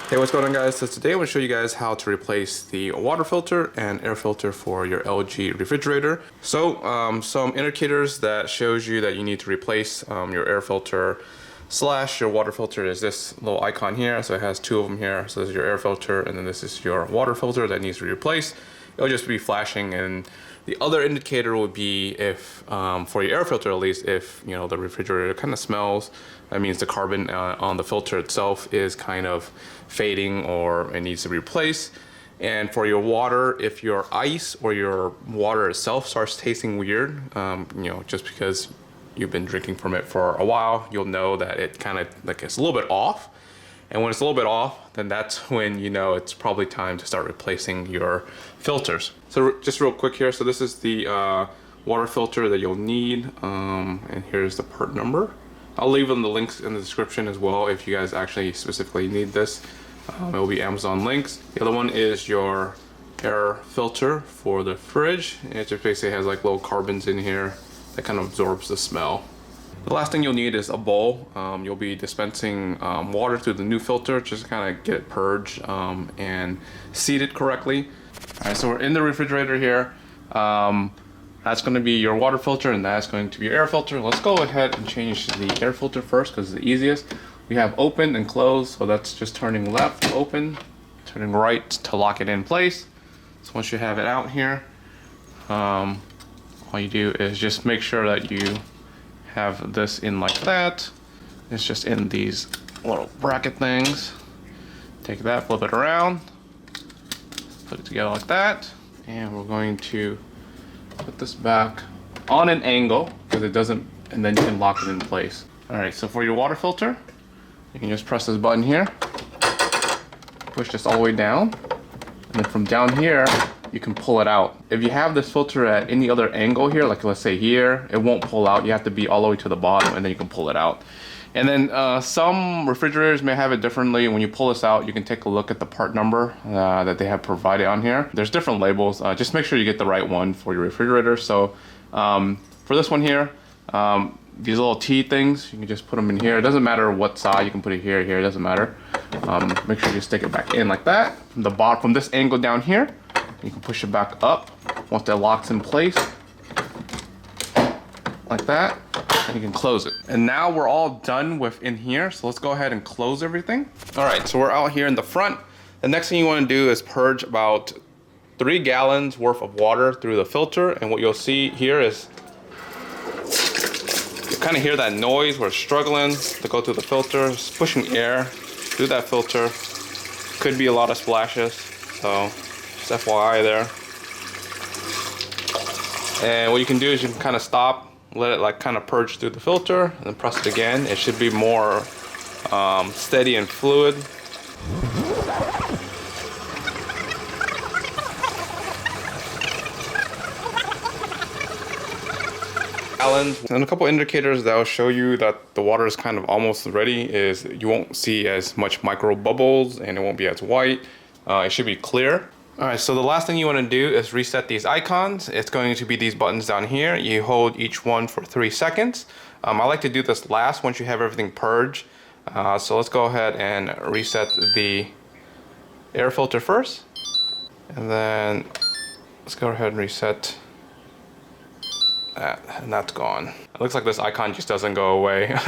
Hey, what's going on, guys? So today I'm going to show you guys how to replace the water filter and air filter for your LG refrigerator. So some indicators that shows you that you need to replace your air filter / your water filter is this little icon here. So it has two of them here. So this is your air filter, and then this is your water filter that needs to be replaced. It'll just be flashing. And the other indicator would be if, for your air filter at least, if the refrigerator kind of smells, that means the carbon on the filter itself is kind of fading or it needs to be replaced. And for your water, if your ice or your water itself starts tasting weird, just because you've been drinking from it for a while, you'll know that it kind of it's a little bit off. And when it's a little bit off, then that's when it's probably time to start replacing your filters. So just real quick here, so this is the water filter that you'll need, and here's the part number. I'll leave them the links in the description as well if you guys actually specifically need this. It will be Amazon links. The other one is your air filter for the fridge. It just basically has like little carbons in here that kind of absorbs the smell. The last thing you'll need is a bowl. You'll be dispensing water through the new filter just to kind of get it purged and seated correctly. All right, so we're in the refrigerator here. That's going to be your water filter, and that's going to be your air filter. Let's go ahead and change the air filter first because it's the easiest. We have open and close, so that's just turning left, open, turning right to lock it in place. So once you have it out here, all you do is just make sure that you have this in like that. It's just in these little bracket things. Take that, flip it around, put it together like that, and we're going to put this back on an angle because it doesn't, and then you can lock it in place. All right, so for your water filter, you can just press this button here, push this all the way down, and then from down here, you can pull it out. If you have this filter at any other angle here, like let's say here, it won't pull out. You have to be all the way to the bottom, and then you can pull it out. And then some refrigerators may have it differently. When you pull this out, you can take a look at the part number that they have provided on here. There's different labels. Just make sure you get the right one for your refrigerator. So for this one here, these little T things, you can just put them in here. It doesn't matter what side, you can put it here, it doesn't matter. Make sure you stick it back in like that. From the bottom, from this angle down here, you can push it back up once that locks in place, like that, and you can close it. And now we're all done with in here, so let's go ahead and close everything. All right, so we're out here in the front. The next thing you want to do is purge about 3 gallons worth of water through the filter, and what you'll see here is you kind of hear that noise where it's struggling to go through the filter. It's pushing air through that filter. Could be a lot of splashes, so just FYI there. And what you can do is you can kind of stop, let it kind of purge through the filter, and then press it again. It should be more steady and fluid. And a couple indicators that will show you that the water is kind of almost ready is you won't see as much micro bubbles and it won't be as white. It should be clear. All right, so the last thing you want to do is reset these icons. It's going to be these buttons down here. You hold each one for 3 seconds. I like to do this last once you have everything purged. So let's go ahead and reset the air filter first. And then let's go ahead and reset that, and that's gone. It looks like this icon just doesn't go away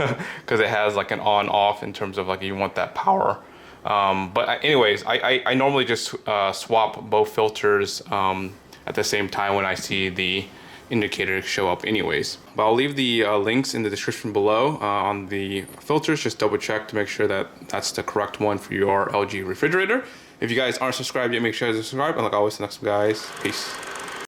because it has like an on off in terms of like you want that power. But anyways, I normally just swap both filters at the same time when I see the indicator show up anyways. But I'll leave the links in the description below on the filters. Just double check to make sure that that's the correct one for your LG refrigerator. If you guys aren't subscribed yet, make sure to subscribe. And like always, the next one, guys, peace.